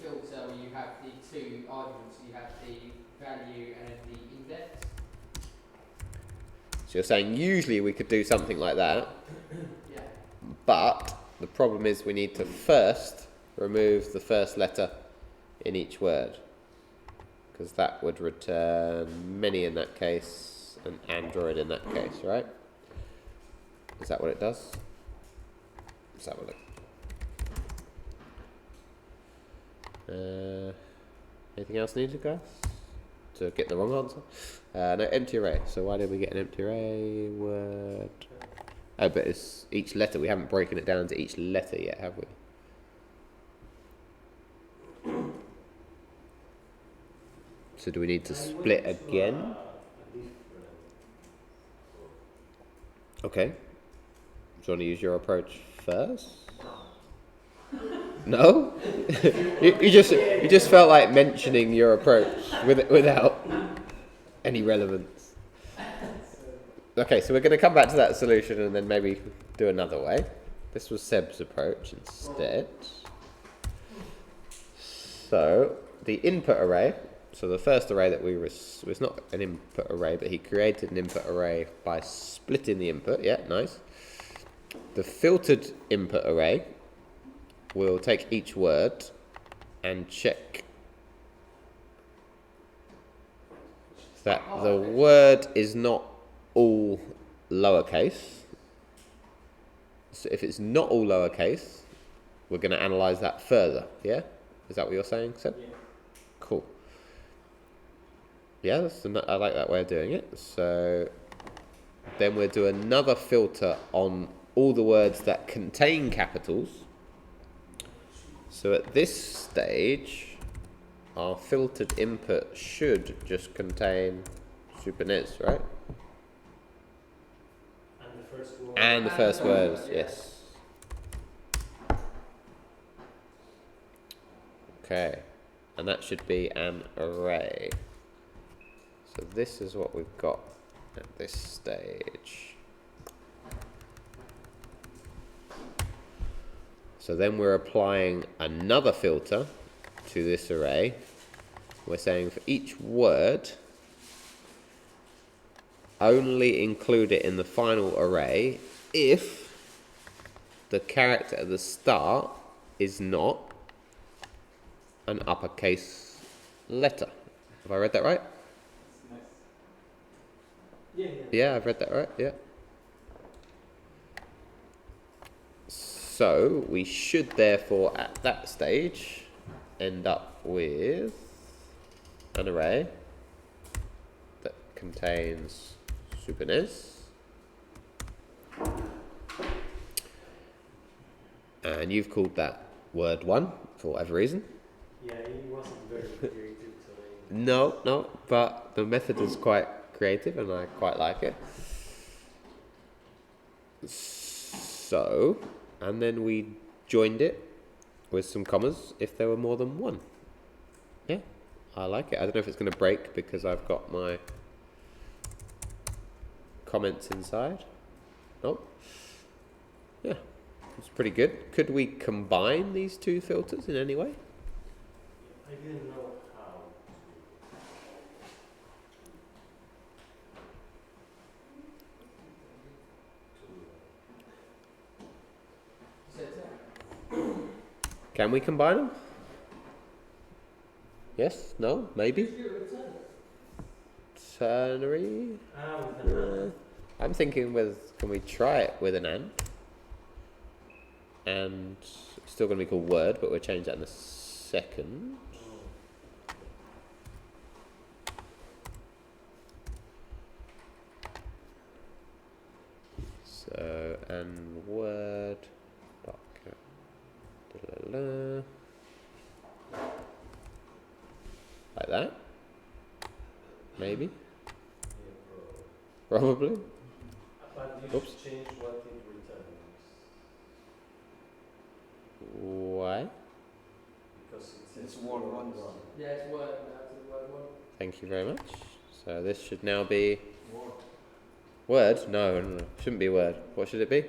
filter where you have the two arguments, you have the value and the index. So you're saying usually we could do something like that, Yeah. but the problem is we need to first remove the first letter in each word, because that would return many in that case, and Android in that case, right? Is that what it does? Let's have a look. Anything else needed, guys? To get the wrong answer? No, empty array. So why did we get an empty array? Word. Oh, but it's each letter. We haven't broken it down to each letter yet, have we? So do we need to split again? Okay. Do you want to use your approach first? No? you just felt like mentioning your approach without any relevance. Okay, so we're going to come back to that solution and then maybe do another way. This was Seb's approach instead. So the input array, so the first array that we was not an input array, but he created an input array by splitting the input. Yeah, nice. The filtered input array will take each word and check that the word is not all lowercase. So if it's not all lowercase, we're going to analyze that further. Yeah? Is that what you're saying, Seb? Yeah. Cool. Yeah, I like that way of doing it. So then we'll do another filter on all the words that contain capitals. So at this stage, our filtered input should just contain Super NIS, right? And the first word. And the first words, yes. Okay, and that should be an array. So this is what we've got at this stage. So then we're applying another filter to this array. We're saying for each word, only include it in the final array if the character at the start is not an uppercase letter. Have I read that right? Yeah. Yeah, I've read that right, yeah. So we should therefore at that stage end up with an array that contains Super NIS. And you've called that word 1 for whatever reason. Yeah, he wasn't very creative today. No, but the method is quite creative and I quite like it. So, and then we joined it with some commas if there were more than one. Yeah, I like it. I don't know if it's going to break because I've got my comments inside. Nope. Yeah, it's pretty good. Could we combine these two filters in any way? I didn't know how. Can we combine them? Yes? No? Maybe? Ternary? With an I'm thinking with, can we try it with an and it's still going to be called word, but we'll change that in a second. So, and word, like that, maybe, probably. But you Oops. should change what it returns. Why? Because It's word one. Yeah, it's word. That's a word 1. Thank you very much. So this should now be word. No, shouldn't be word. What should it be?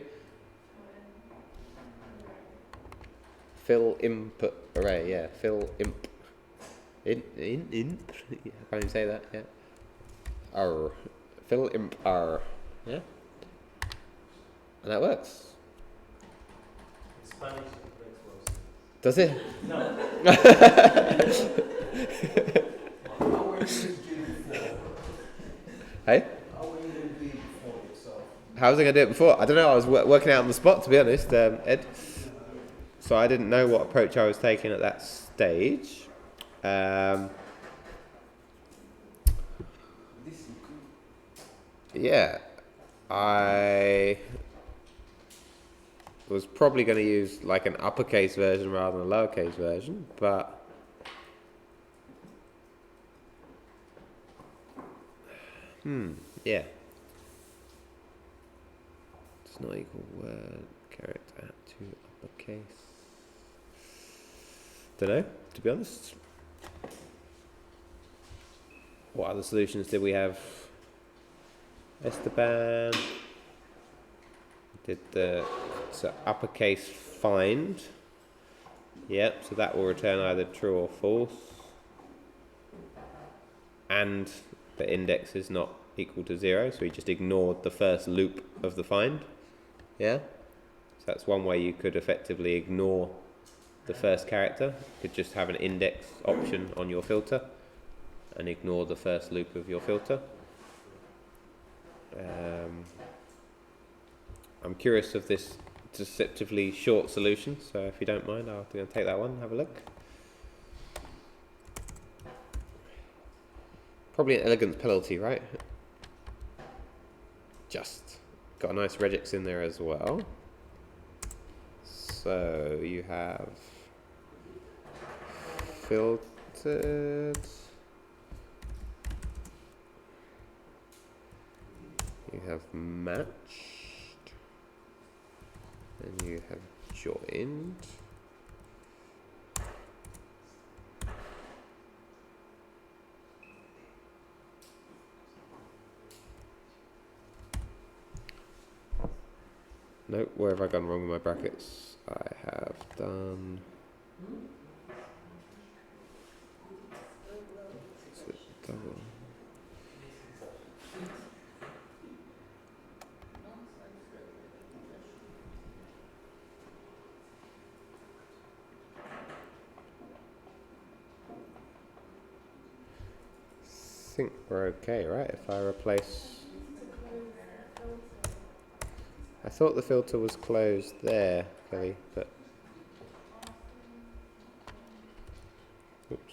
Fill input array. Yeah, fill imp. In. I can't even say that. Yeah. R. Fill imp R. Yeah. And that works. In Spanish, it makes more sense. Does it? No. How were you going to do it before? Hey? How were you going to do it before yourself? How was I going to do it before? I don't know. I was working out on the spot, to be honest, Ed. So I didn't know what approach I was taking at that stage. Yeah, I was probably going to use like an uppercase version rather than a lowercase version, but yeah. Does not equal word character to uppercase. Don't know, to be honest. What other solutions did we have? Esteban did the uppercase find. Yep, so that will return either true or false. And the index is not equal to 0, so we just ignored the first loop of the find. Yeah? So that's one way you could effectively ignore the first character. You could just have an index option on your filter and ignore the first loop of your filter. I'm curious of this deceptively short solution, so if you don't mind, I'll take that one and have a look. Probably an elegance penalty, right? Just got a nice regex in there as well. So you have filtered. You have matched, and you have joined. No, where have I gone wrong with my brackets? I have done. Is it double? I think we're okay, right? If I replace, I thought the filter was closed there, Kelly, but oops.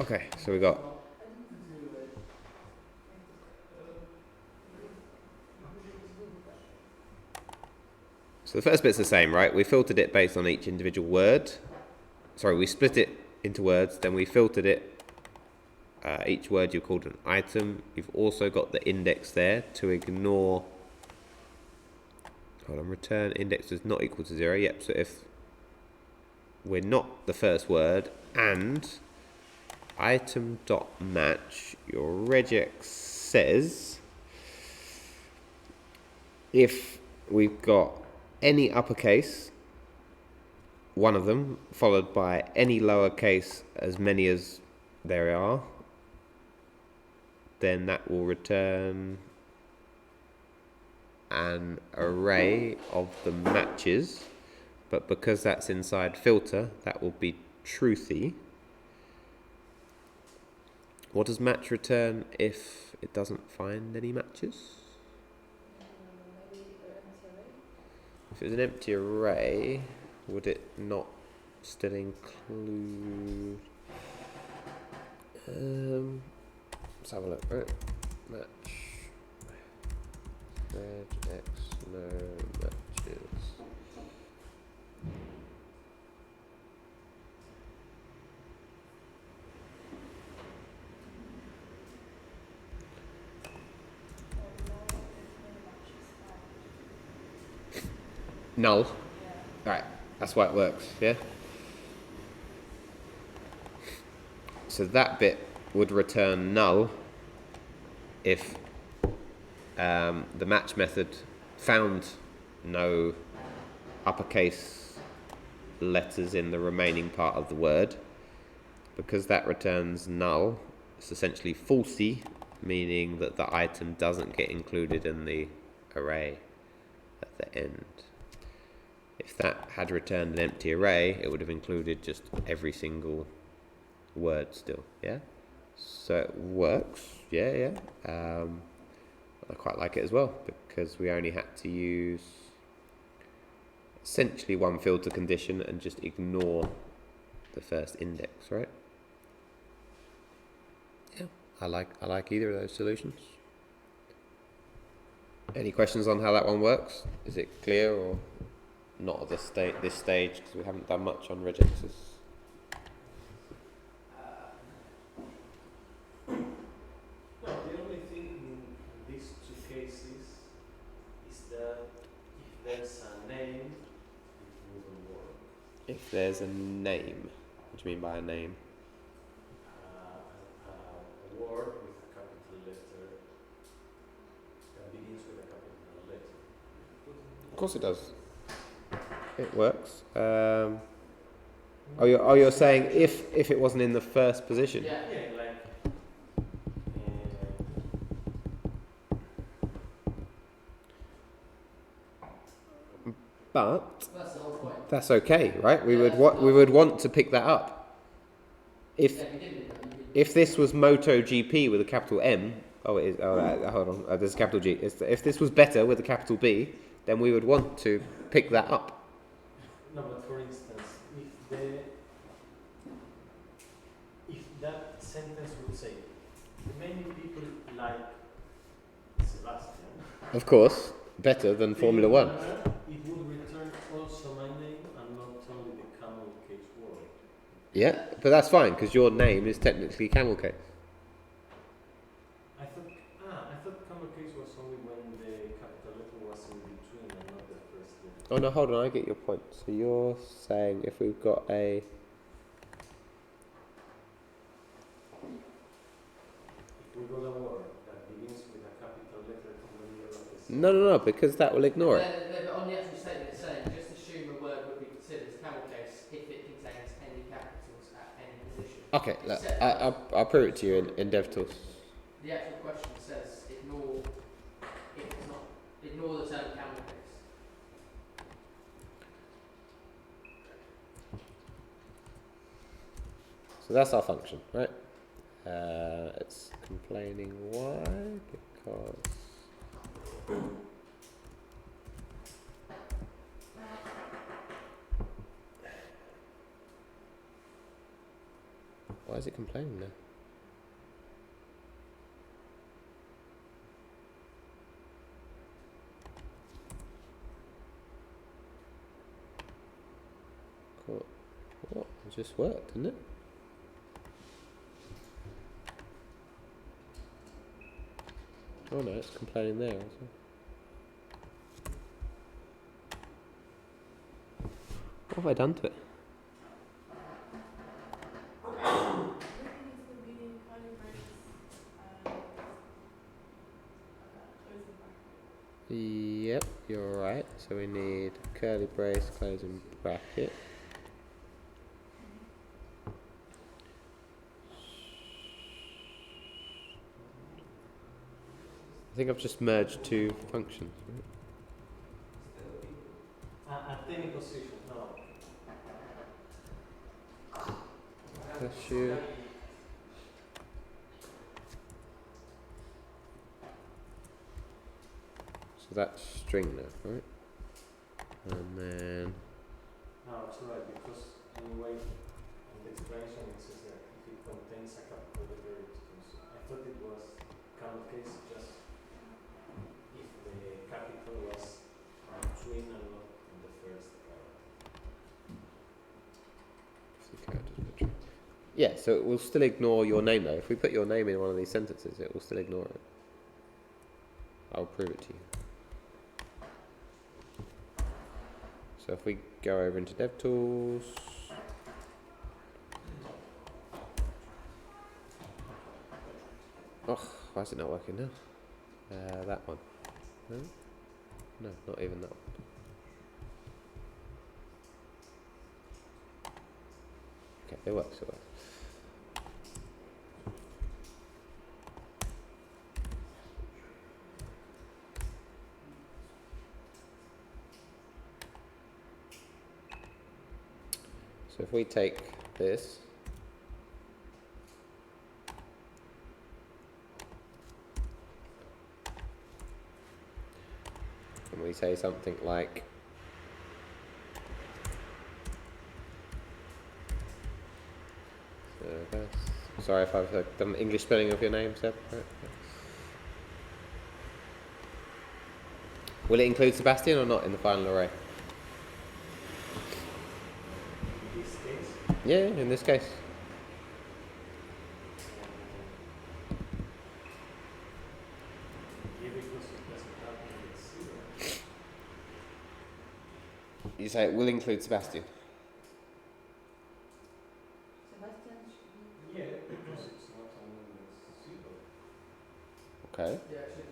Okay, so we got so the first bit's the same, right? We filtered it based on each individual word. Sorry, we split it into words, then we filtered it. Each word you called an item. You've also got the index there to ignore. Hold on, return index is not equal to 0. Yep, so if we're not the first word and item.match, your regex says if we've got any uppercase, one of them, followed by any lowercase, as many as there are, then that will return an array of the matches, but because that's inside filter, that will be truthy. What does match return if it doesn't find any matches? If it was an empty array, would it not still include? Let's have a look. Right, match. Red X no matches. Null. Right, that's why it works, yeah? So that bit would return null if the match method found no uppercase letters in the remaining part of the word, because that returns null, it's essentially falsy, meaning that the item doesn't get included in the array at the end. If that had returned an empty array, it would have included just every single word still, yeah? So it works, yeah. I quite like it as well, because we only had to use essentially one filter condition and just ignore the first index, right? Yeah, I like either of those solutions. Any questions on how that one works? Is it clear or not at this stage? Because we haven't done much on regexes. No, the only thing in these two cases is that if there's a name, it wouldn't work. If there's a name, what do you mean by a name? A word with a capital letter that begins with a capital letter. Of course it does. It works. You're saying if it wasn't in the first position? Yeah. Yeah, like But That's the whole point. that's okay, right? We Yeah, would that's we would want to pick that up. Yeah, if you didn't do that, you could- If this was MotoGP with a capital M, oh it is. Oh, hold on. There's a capital G. If this was better with a capital B, then we would want to pick that up. no, but for instance, if that sentence would say many people like Sebastian, Of course, better than Formula One. It would return also my name and not only the camel case word. Yeah, but that's fine because your name is technically Camel Case. I thought camel case was only when the capital letter was in between and not the first letter. Oh no, hold on. I get your point. So you're saying if we've got a If we got a word that begins with a capital letter in the middle of the sentence. no, because that will ignore it. But on the actual statement, it's saying just assume a word would be considered as camel case if it contains any capitals at any position. Okay, look, I'll prove it to you in DevTools. The actual question says ignore if it's not ignore the term camel case. So that's our function, right? It's complaining why? Because why is it complaining now? Cool. Well, it just worked, didn't it? Oh no, it's complaining there also. What have I done to it? Yep, you're right. So we need curly brace, closing bracket. I think I've just merged two functions. Right? At any position, no. Bless you. So that's string now, right? And then No, it's right, because anyway, in the explanation it says that if it contains a capital letter, it goes. I thought it was camel case just if the capital was between and not in the first character. yeah, so it will still ignore your name though. If we put your name in one of these sentences, it will still ignore it. I'll prove it to you. So if we go over into DevTools, oh, why is it not working now? That one. No? No, not even that one. Okay, it works, it works. So if we take this, and we say something like sorry if I've done the English spelling of your name, Seb. Will it include Sebastian or not in the final array? In this case, Yeah, in this case. yeah, because it doesn't have index 0. You say it will include Sebastian. Yeah, because it's not an index 0. Okay. Yeah, it should be.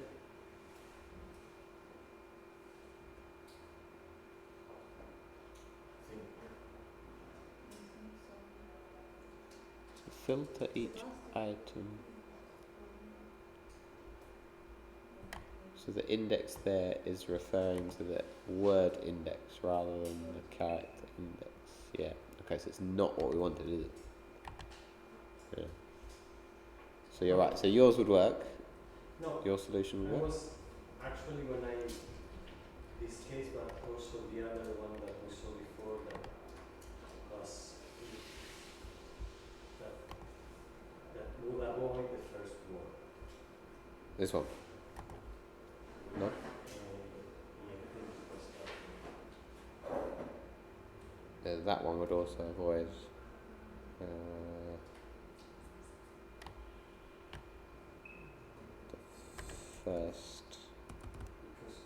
I think. Filter each item. So the index there is referring to the word index rather than the character index. Yeah. Okay, so it's not what we wanted, is it? Yeah. So you're right. So yours would work. No, Your solution I would work. was actually when I this case, but also the other one that we saw before that was that would avoid the first word. This one. No. Yeah, I think it was that one. That one would also avoid. The first. Because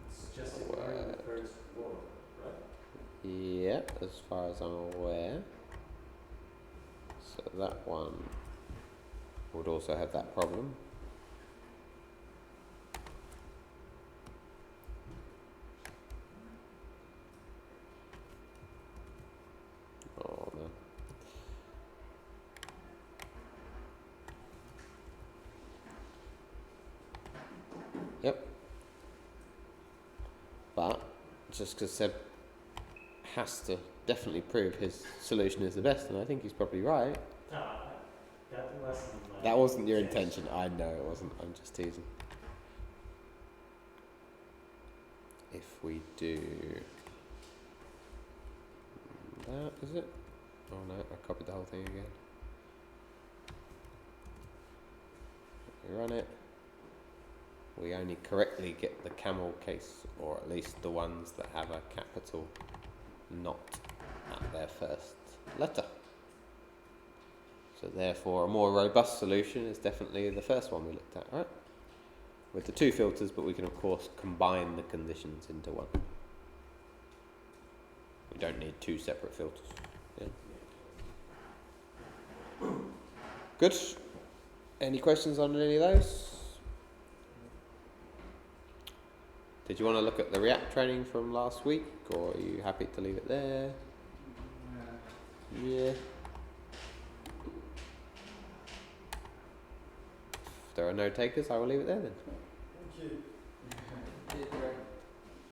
it's justifying the first word, right? Yeah, as far as I'm aware. So that one would also have that problem. Oh no. Yep. But just because Seb has to definitely prove his solution is the best, and I think he's probably right. That wasn't my That wasn't your intention. I know it wasn't. I'm just teasing. If we do that, is it? Oh no, I copied the whole thing again. We run it. We only correctly get the camel case, or at least the ones that have a capital not at their first letter. So therefore a more robust solution is definitely the first one we looked at, right? With the two filters, but we can of course combine the conditions into one. We don't need two separate filters. Yeah. Good. Any questions on any of those? Did you want to look at the React training from last week, or are you happy to leave it there? Yeah. If there are no takers, I will leave it there then. Thank you. Did, right.